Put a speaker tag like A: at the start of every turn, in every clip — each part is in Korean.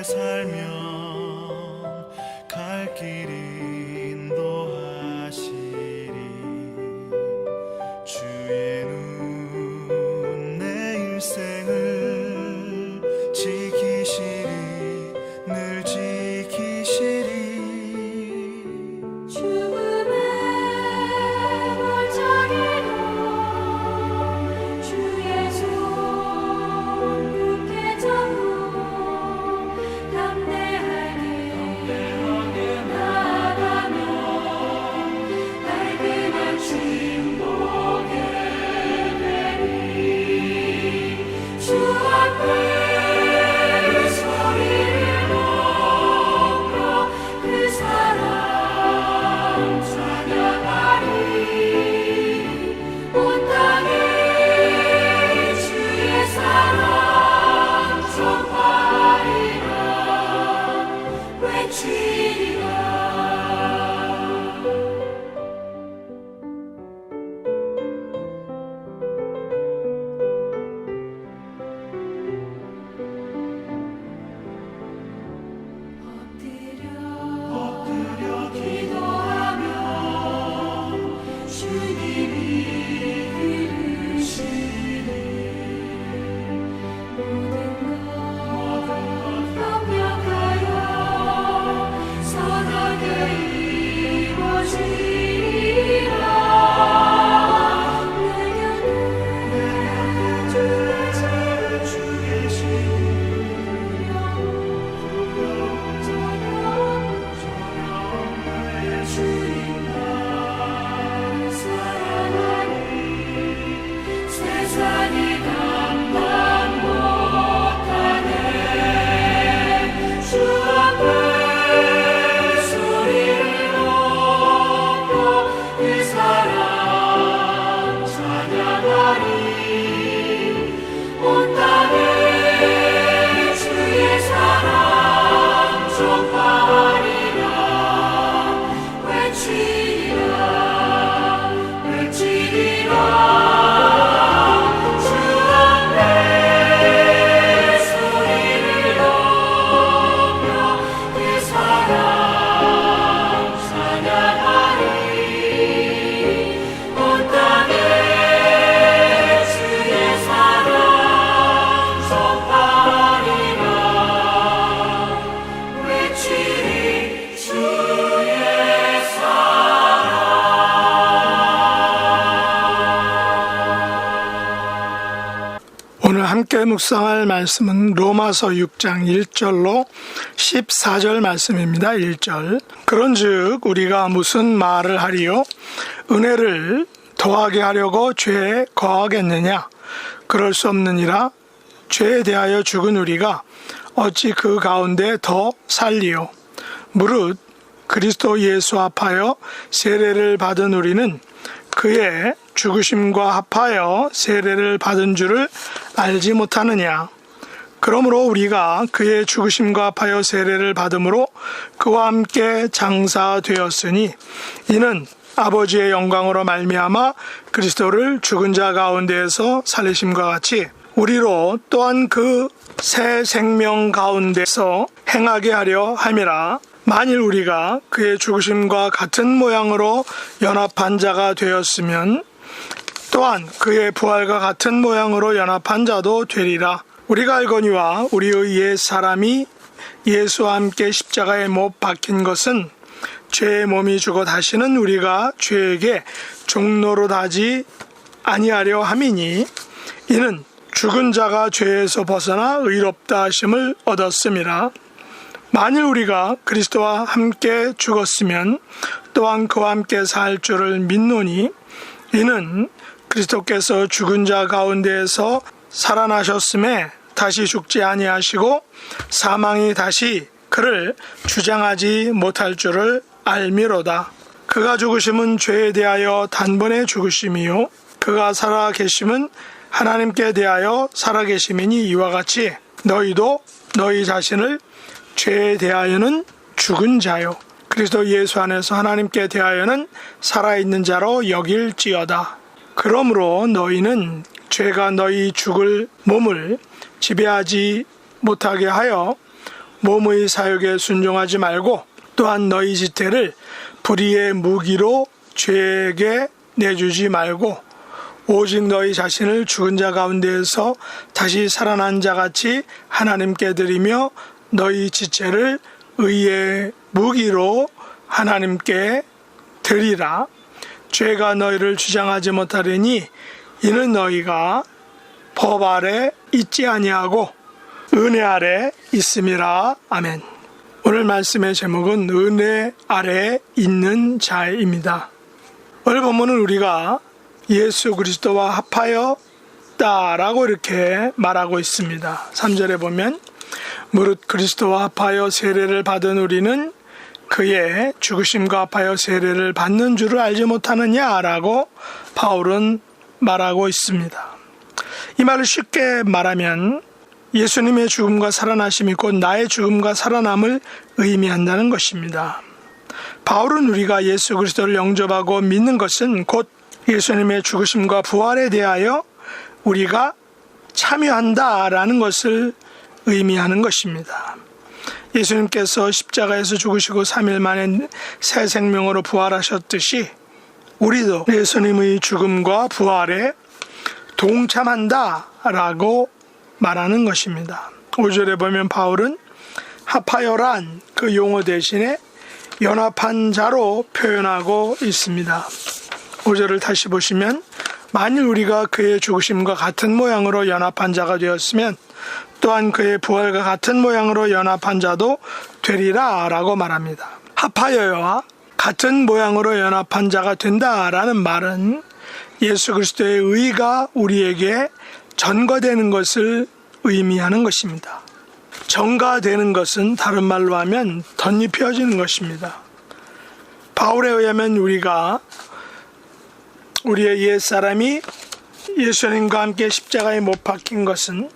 A: 살면 갈 길 인도하시리. 주의 눈 내 일생을 지키시리. 늘 지키시리.
B: 죽음의 골짜기로 주의 손 굳게 잡고 담대하게 나아가며 밝은 아침 보게 되리. 주 앞에 소리를 높여 그 사랑 찬양하리. 온 땅에 주의 사랑 전파하리라. 외치리라. 엎드려 기도하며 주님이 들으시니 모든 것 협력하여 선하게 이루어지리라. 내 곁에 주 계시니 주님 나를 사랑하니 세상이 감당 못하네. 주 앞에 소리를 높여 그 사랑 찬양하리. 온 땅에 주의 사랑 전파하리라. 외치리라. 외치리라. 주 앞에 소리를 높여 그 사랑 찬양하리. 온 땅에 주의 사랑 전파하리라. 외치리 주의
C: 오늘 함께 묵상할 말씀은 로마서 6장 1절로 14절 말씀입니다. 1절. 그런즉 우리가 무슨 말을 하리요? 은혜를 더하게 하려고 죄에 거하겠느냐? 그럴 수 없느니라. 죄에 대하여 죽은 우리가 어찌 그 가운데 더 살리요? 무릇 그리스도 예수 합하여 세례를 받은 우리는 그의 죽으심과 합하여 세례를 받은 줄을 알지 못하느냐? 그러므로 우리가 그의 죽으심과 합하여 세례를 받음으로 그와 함께 장사되었으니 이는 아버지의 영광으로 말미암아 그리스도를 죽은 자 가운데에서 살리심과 같이 우리로 또한 그 새 생명 가운데서 행하게 하려 함이라. 만일 우리가 그의 죽으심과 같은 모양으로 연합한 자가 되었으면 또한 그의 부활과 같은 모양으로 연합한 자도 되리라. 우리가 알거니와 우리의 옛 사람이 예수와 함께 십자가에 못 박힌 것은 죄의 몸이 죽어 다시는 우리가 죄에게 종노릇하지 아니하려 함이니 이는 죽은 자가 죄에서 벗어나 의롭다 하심을 얻었음이라. 만일 우리가 그리스도와 함께 죽었으면 또한 그와 함께 살 줄을 믿노니 이는 그리스도께서 죽은 자 가운데에서 살아나셨음에 다시 죽지 아니하시고 사망이 다시 그를 주장하지 못할 줄을 알미로다. 그가 죽으심은 죄에 대하여 단번에 죽으심이요 그가 살아 계심은 하나님께 대하여 살아 계심이니 이와 같이 너희도 너희 자신을 죄에 대하여는 죽은 자요 그리스도 예수 안에서 하나님께 대하여는 살아있는 자로 여길지어다. 그러므로 너희는 죄가 너희 죽을 몸을 지배하지 못하게 하여 몸의 사욕에 순종하지 말고 또한 너희 지체를 불의의 무기로 죄에게 내주지 말고 오직 너희 자신을 죽은 자 가운데에서 다시 살아난 자같이 하나님께 드리며 너희 지체를 의의 무기로 하나님께 드리라. 죄가 너희를 주장하지 못하리니 이는 너희가 법 아래 있지 아니하고 은혜 아래 있음이라. 아멘. 오늘 말씀의 제목은 은혜 아래 있는 자입니다. 오늘 본문은 우리가 예수 그리스도와 합하였다라고 이렇게 말하고 있습니다. 3절에 보면 무릇 그리스도와 합하여 세례를 받은 우리는 그의 죽으심과 합하여 세례를 받는 줄을 알지 못하느냐라고 바울은 말하고 있습니다. 이 말을 쉽게 말하면 예수님의 죽음과 살아나심이 곧 나의 죽음과 살아남을 의미한다는 것입니다. 바울은 우리가 예수 그리스도를 영접하고 믿는 것은 곧 예수님의 죽으심과 부활에 대하여 우리가 참여한다라는 것을 의미하는 것입니다. 예수님께서 십자가에서 죽으시고 3일 만에 새 생명으로 부활하셨듯이 우리도 예수님의 죽음과 부활에 동참한다라고 말하는 것입니다. 5절에 보면 바울은 합하여란 그 용어 대신에 연합한 자로 표현하고 있습니다. 5절을 다시 보시면 만일 우리가 그의 죽으심과 같은 모양으로 연합한 자가 되었으면 또한 그의 부활과 같은 모양으로 연합한 자도 되리라 라고 말합니다. 합하여와 같은 모양으로 연합한 자가 된다라는 말은 예수 그리스도의 의가 우리에게 전가되는 것을 의미하는 것입니다. 전가되는 것은 다른 말로 하면 덧입혀지는 것입니다. 바울에 의하면 우리의 옛사람이 예수님과 함께 십자가에 못 박힌 것은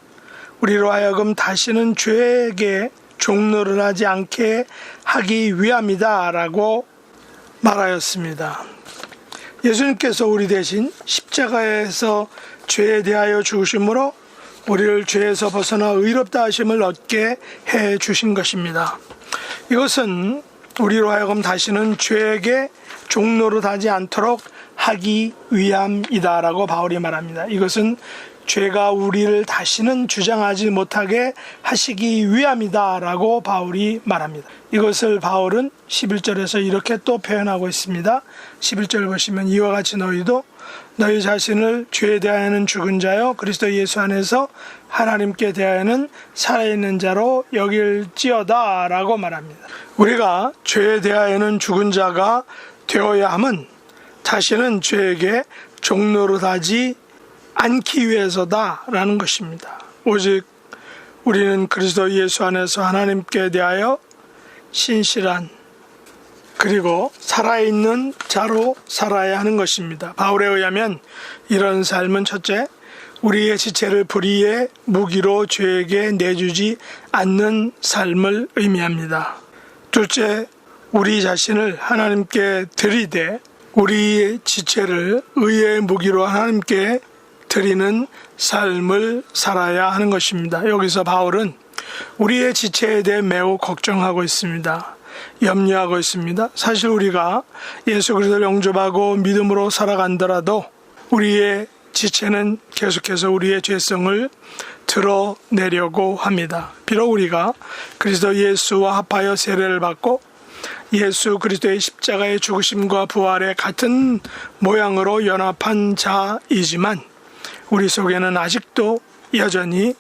C: 우리로 하여금 다시는 죄에게 종노를 하지 않게 하기 위함이다 라고 말하였습니다. 예수님께서 우리 대신 십자가에서 죄에 대하여 죽으심으로 우리를 죄에서 벗어나 의롭다 하심을 얻게 해 주신 것입니다. 이것은 우리로 하여금 다시는 죄에게 종노릇하지 않도록 하기 위함이다 라고 바울이 말합니다. 이것은 죄가 우리를 다시는 주장하지 못하게 하시기 위함이다 라고 바울이 말합니다. 이것을 바울은 11절에서 이렇게 또 표현하고 있습니다. 11절 보시면 이와 같이 너희도 너희 자신을 죄에 대하여는 죽은 자요 그리스도 예수 안에서 하나님께 대하여는 살아있는 자로 여길지어다 라고 말합니다. 우리가 죄에 대하여는 죽은 자가 되어야 함은 다시는 죄에게 종노릇하지 않기 위해서다 라는 것입니다. 오직 우리는 그리스도 예수 안에서 하나님께 대하여 신실한 그리고 살아있는 자로 살아야 하는 것입니다. 바울에 의하면 이런 삶은 첫째, 우리의 지체를 불의의 무기로 죄에게 내주지 않는 삶을 의미합니다. 둘째, 우리 자신을 하나님께 드리되 우리의 지체를 의의 무기로 하나님께 드리는 삶을 살아야 하는 것입니다. 여기서 바울은 우리의 지체에 대해 매우 걱정하고 있습니다. 염려하고 있습니다. 사실 우리가 예수 그리스도를 영접하고 믿음으로 살아간더라도 우리의 지체는 계속해서 우리의 죄성을 드러내려고 합니다. 비록 우리가 그리스도 예수와 합하여 세례를 받고 예수 그리스도의 십자가의 죽으심과 부활에 같은 모양으로 연합한 자이지만 우리 속에는 아직도 여전히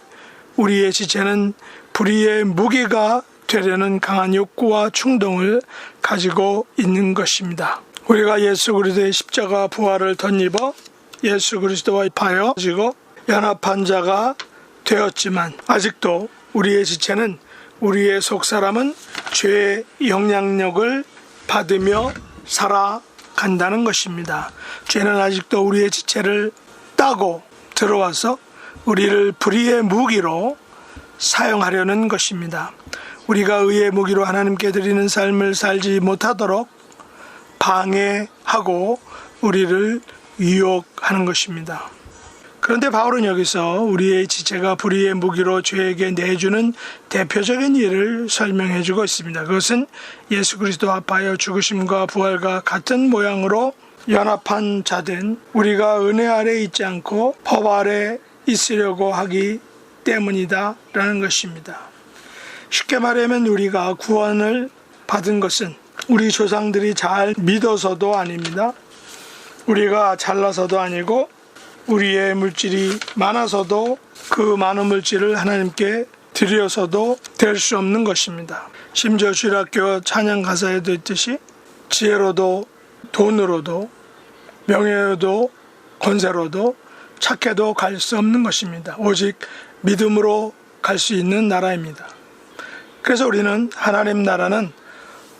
C: 우리의 지체는 불의의 무기가 되려는 강한 욕구와 충동을 가지고 있는 것입니다. 우리가 예수 그리스도의 십자가 부활을 덧입어 예수 그리스도와 합하여 가지고 연합한 자가 되었지만 아직도 우리의 지체는 우리의 속사람은 죄의 영향력을 받으며 살아간다는 것입니다. 죄는 아직도 우리의 지체를 따고 들어와서 우리를 불의의 무기로 사용하려는 것입니다. 우리가 의의 무기로 하나님께 드리는 삶을 살지 못하도록 방해하고 우리를 유혹하는 것입니다. 그런데 바울은 여기서 우리의 지체가 불의의 무기로 죄에게 내주는 대표적인 일을 설명해 주고 있습니다. 그것은 예수 그리스도 합하여 죽으심과 부활과 같은 모양으로 연합한 자된 우리가 은혜 아래 있지 않고 법 아래 있으려고 하기 때문이다 라는 것입니다. 쉽게 말하면 우리가 구원을 받은 것은 우리 조상들이 잘 믿어서도 아닙니다. 우리가 잘나서도 아니고 우리의 물질이 많아서도 그 많은 물질을 하나님께 드려서도 될 수 없는 것입니다. 심지어 주일학교 찬양 가사에도 있듯이 지혜로도 돈으로도 명예로도 권세로도 착해도 갈 수 없는 것입니다. 오직 믿음으로 갈 수 있는 나라입니다. 그래서 우리는 하나님 나라는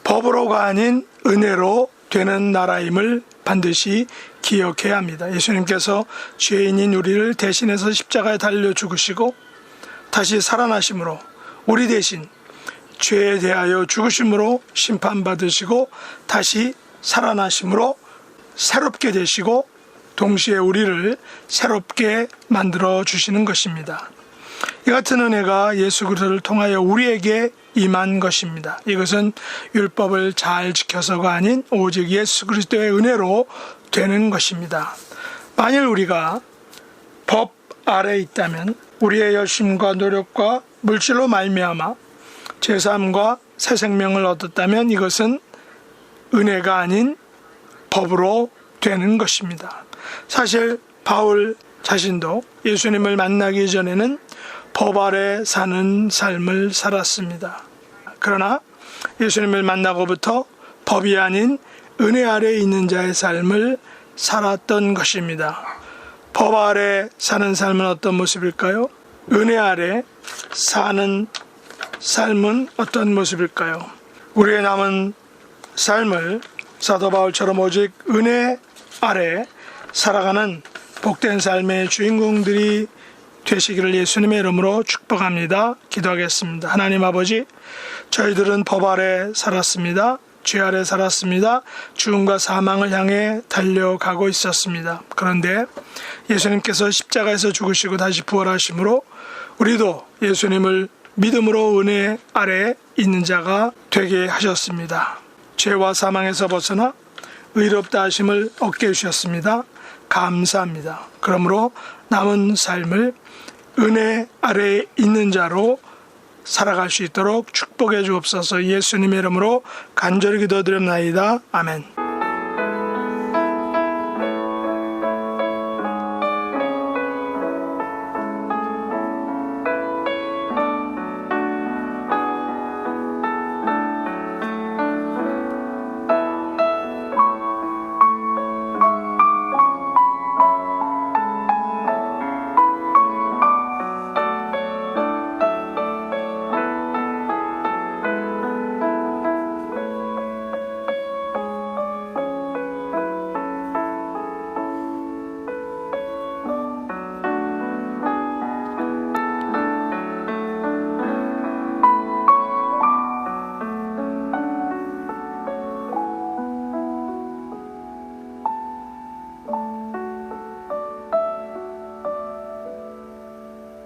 C: 법으로가 아닌 은혜로 되는 나라임을 반드시 기억해야 합니다. 예수님께서 죄인인 우리를 대신해서 십자가에 달려 죽으시고 다시 살아나심으로 우리 대신 죄에 대하여 죽으심으로 심판받으시고 다시 살아나심으로 새롭게 되시고 동시에 우리를 새롭게 만들어 주시는 것입니다. 이 같은 은혜가 예수 그리스도를 통하여 우리에게 임한 것입니다. 이것은 율법을 잘 지켜서가 아닌 오직 예수 그리스도의 은혜로 되는 것입니다. 만일 우리가 법 아래 있다면 우리의 열심과 노력과 물질로 말미암아 제사함과 새 생명을 얻었다면 이것은 은혜가 아닌 법으로 되는 것입니다. 사실 바울 자신도 예수님을 만나기 전에는 법 아래 사는 삶을 살았습니다. 그러나 예수님을 만나고부터 법이 아닌 은혜 아래 있는 자의 삶을 살았던 것입니다. 법 아래 사는 삶은 어떤 모습일까요? 은혜 아래 사는 삶은 어떤 모습일까요? 우리의 남은 삶을 사도 바울처럼 오직 은혜 아래 살아가는 복된 삶의 주인공들이 되시기를 예수님의 이름으로 축복합니다. 기도하겠습니다. 하나님 아버지, 저희들은 법 아래 살았습니다. 죄 아래 살았습니다. 죽음과 사망을 향해 달려가고 있었습니다. 그런데 예수님께서 십자가에서 죽으시고 다시 부활하심으로 우리도 예수님을 믿음으로 은혜 아래 있는 자가 되게 하셨습니다. 죄와 사망에서 벗어나 의롭다 하심을 얻게 해주셨습니다. 감사합니다. 그러므로 남은 삶을 은혜 아래에 있는 자로 살아갈 수 있도록 축복해 주옵소서. 예수님의 이름으로 간절히 기도드립나이다. 아멘.